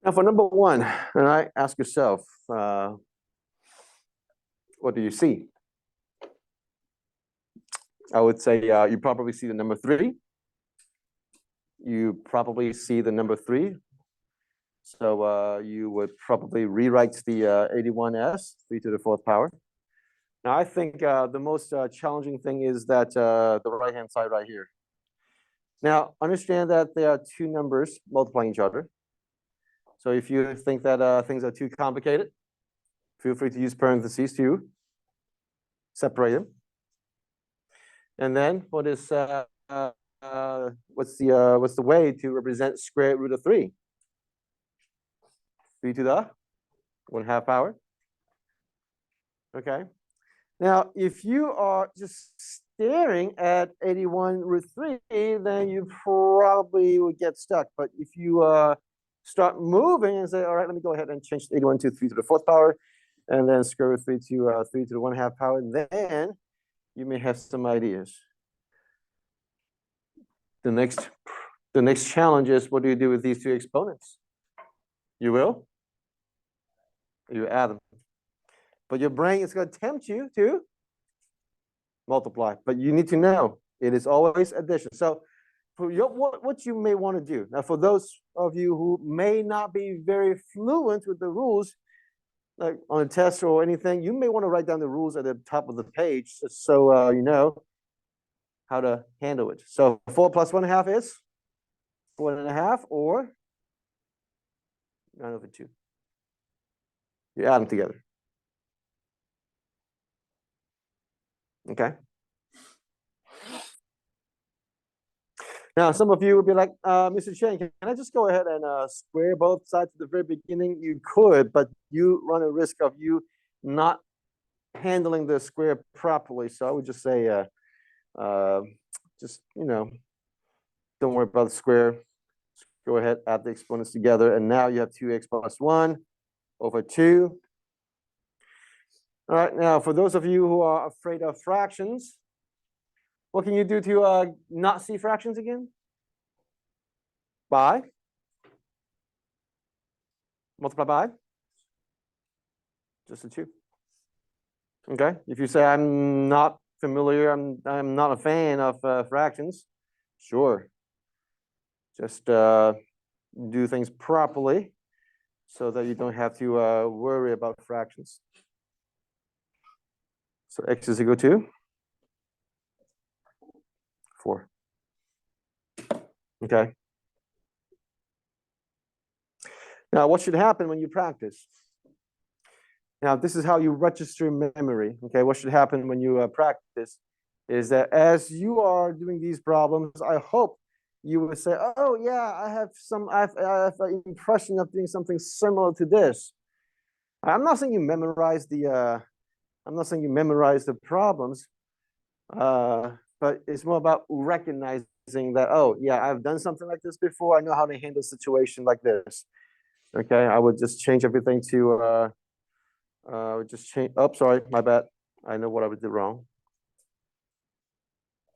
Now for number one, all right, ask yourself, what do you see? I would say you probably see the number 3. You probably see the number 3. So you would probably rewrite the 81 as 3 to the 4th power. Now I think the most challenging thing is that the right-hand side right here. Now understand that there are 2 numbers multiplying each other. So if you think that things are too complicated, feel free to use parentheses to separate them. And then what is what's the way to represent square root of 3? 3 to the 1/2 power. Okay. Now, if you are just staring at 81 root 3, then you probably would get stuck. But if you start moving and say, all right, let me go ahead and change 81 to 3 to the 4th power, and then square root 3 to 3 to the 1/2 power, then you may have some ideas. The next challenge is, what do you do with these 2 exponents? You will? You add them. But your brain is going to tempt you to multiply. But you need to know it is always addition. So for what you may want to do. Now, for those of you who may not be very fluent with the rules, like on a test or anything, you may want to write down the rules at the top of the page so you know how to handle it. So 4 plus 1/2 is 4.5, or 9/2. You add them together. Okay. Now, some of you would be like, Mr. Chen, can I just go ahead and square both sides at the very beginning? You could, but you run a risk of you not handling the square properly. So I would just say, just, don't worry about the square. Just go ahead, add the exponents together. And now you have 2x plus 1 over 2. All right, now for those of you who are afraid of fractions, what can you do to not see fractions again? By? Multiply by? Just the 2. Okay, if you say I'm not familiar, I'm not a fan of fractions, sure. Just do things properly so that you don't have to worry about fractions. So x is equal to 4. Okay. Now, what should happen when you practice? Now, this is how you register memory. Okay, what should happen when you practice is that as you are doing these problems, I hope you will say, oh yeah, I have an impression of doing something similar to this. I'm not saying you memorize the problems, but it's more about recognizing that, oh yeah, I've done something like this before. I know how to handle a situation like this. Okay, I would just change everything to just change. Oh, sorry, my bad. I know what I did wrong.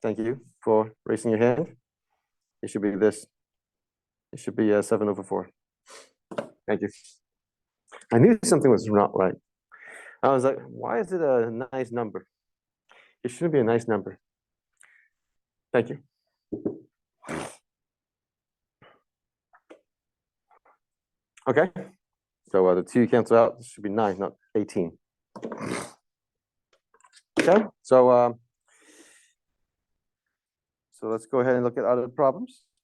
Thank you for raising your hand. It should be this. It should be 7/4. Thank you. I knew something was not right. I was like, why is it a nice number? It shouldn't be a nice number. Thank you. Okay. So the 2 cancel out. This should be 9, not 18. Okay. So let's go ahead and look at other problems.